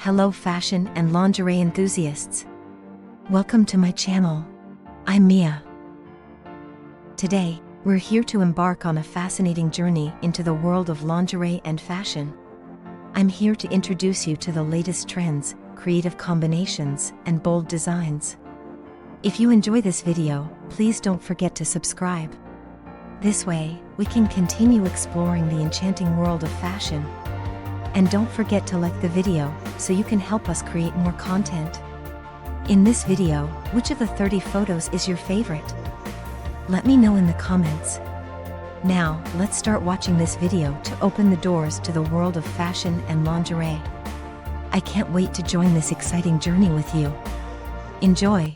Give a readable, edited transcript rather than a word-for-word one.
Hello fashion and lingerie enthusiasts. Welcome to my channel. I'm Mia. Today, we're here to embark on a fascinating journey into the world of lingerie and fashion. I'm here to introduce you to the latest trends, creative combinations, and bold designs. If you enjoy this video, please don't forget to subscribe. This way, we can continue exploring the enchanting world of fashion. And don't forget to like the video, so you can help us create more content. In this video, which of the 30 photos is your favorite? Let me know in the comments. Now, let's start watching this video to open the doors to the world of fashion and lingerie. I can't wait to join this exciting journey with you. Enjoy!